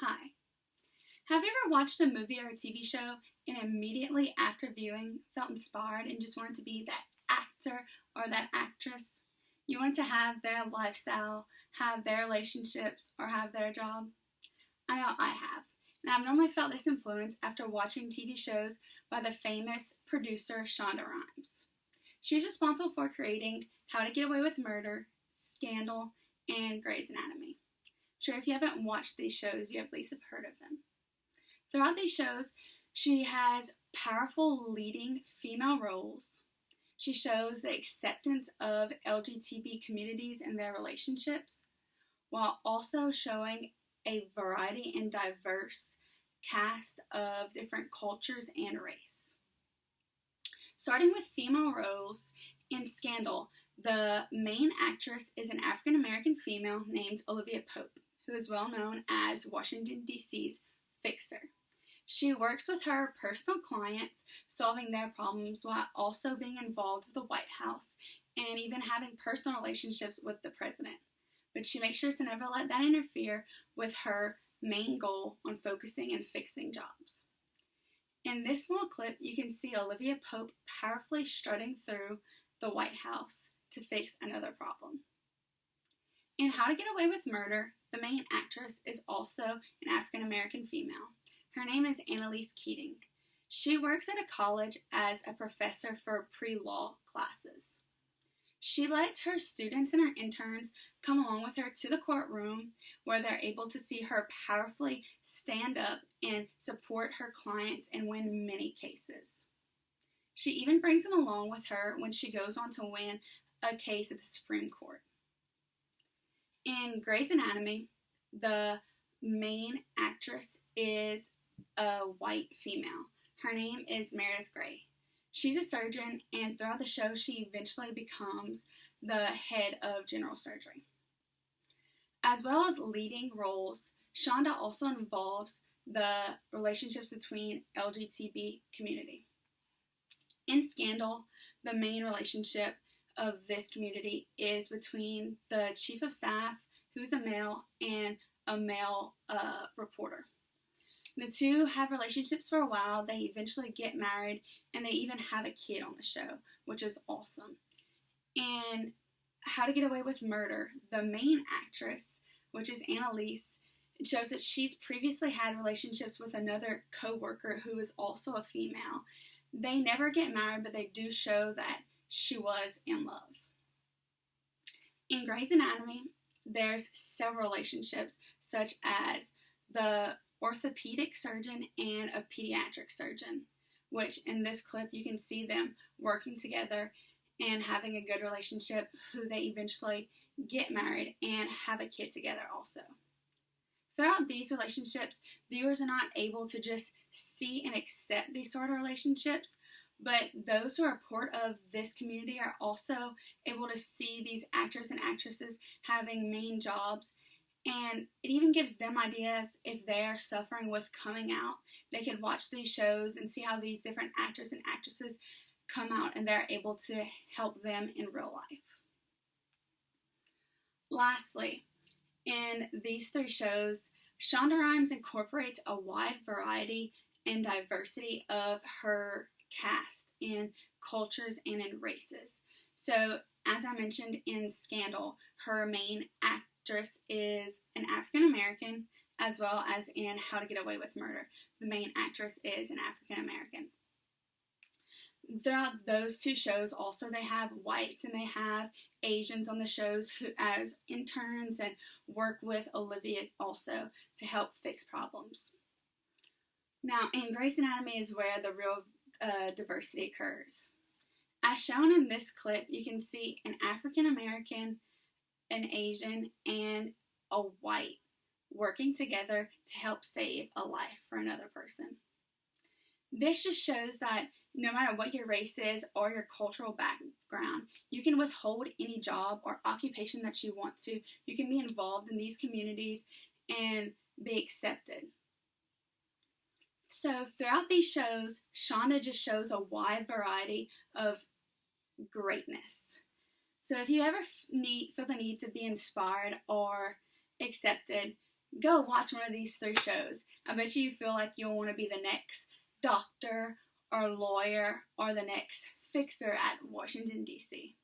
Hi. Have you ever watched a movie or a TV show and immediately after viewing felt inspired and just wanted to be that actor or that actress? You wanted to have their lifestyle, have their relationships, or have their job? I know I have. And I've normally felt this influence after watching TV shows by the famous producer Shonda Rhimes. She's responsible for creating How to Get Away with Murder, Scandal, and Grey's Anatomy. Sure, if you haven't watched these shows, you at least have heard of them. Throughout these shows, she has powerful leading female roles. She shows the acceptance of LGBT communities and their relationships, while also showing a variety and diverse cast of different cultures and race. Starting with female roles in Scandal, the main actress is an African American female named Olivia Pope, who is well known as Washington, D.C.'s fixer. She works with her personal clients, solving their problems while also being involved with the White House and even having personal relationships with the president. But she makes sure to never let that interfere with her main goal on focusing and fixing jobs. In this small clip, you can see Olivia Pope powerfully strutting through the White House to fix another problem. In How to Get Away with Murder, the main actress is also an African American female. Her name is Annalise Keating. She works at a college as a professor for pre-law classes. She lets her students and her interns come along with her to the courtroom where they're able to see her powerfully stand up and support her clients and win many cases. She even brings them along with her when she goes on to win a case at the Supreme Court. In Grey's Anatomy, the main actress is a white female. Her name is Meredith Grey. She's a surgeon, and throughout the show, she eventually becomes the head of general surgery. As well as leading roles, Shonda also involves the relationships between LGBT community. In Scandal, the main relationship of this community is between the chief of staff, who's a male, and a male reporter. The two have relationships for a while, they eventually get married, and they even have a kid on the show, which is awesome. And How to Get Away with Murder, the main actress, which is Annalise, shows that she's previously had relationships with another co-worker who is also a female. They never get married, but they do show that she was in love. In Grey's Anatomy, there's several relationships, such as the orthopedic surgeon and a pediatric surgeon, which in this clip you can see them working together and having a good relationship, who they eventually get married and have a kid together also. Throughout these relationships, viewers are not able to just see and accept these sort of relationships, but those who are part of this community are also able to see these actors and actresses having main jobs, and it even gives them ideas if they're suffering with coming out. They can watch these shows and see how these different actors and actresses come out and they're able to help them in real life. Lastly, in these three shows, Shonda Rhimes incorporates a wide variety and diversity of her cast in cultures and in races. So, as I mentioned in Scandal, her main actress is an African American, as well as in How to Get Away with Murder, the main actress is an African American. Throughout those two shows, also they have whites and they have Asians on the shows who as interns and work with Olivia also to help fix problems. Now, in Grey's Anatomy is where the real diversity occurs. As shown in this clip, you can see an African American, an Asian, and a white working together to help save a life for another person. This just shows that no matter what your race is or your cultural background, you can withhold any job or occupation that you want to. You can be involved in these communities and be accepted. So throughout these shows, Shonda just shows a wide variety of greatness. So if you ever feel the need to be inspired or accepted, Go watch one of these 3 shows. I bet you feel like you'll want to be the next doctor or lawyer or the next fixer at Washington, D.C.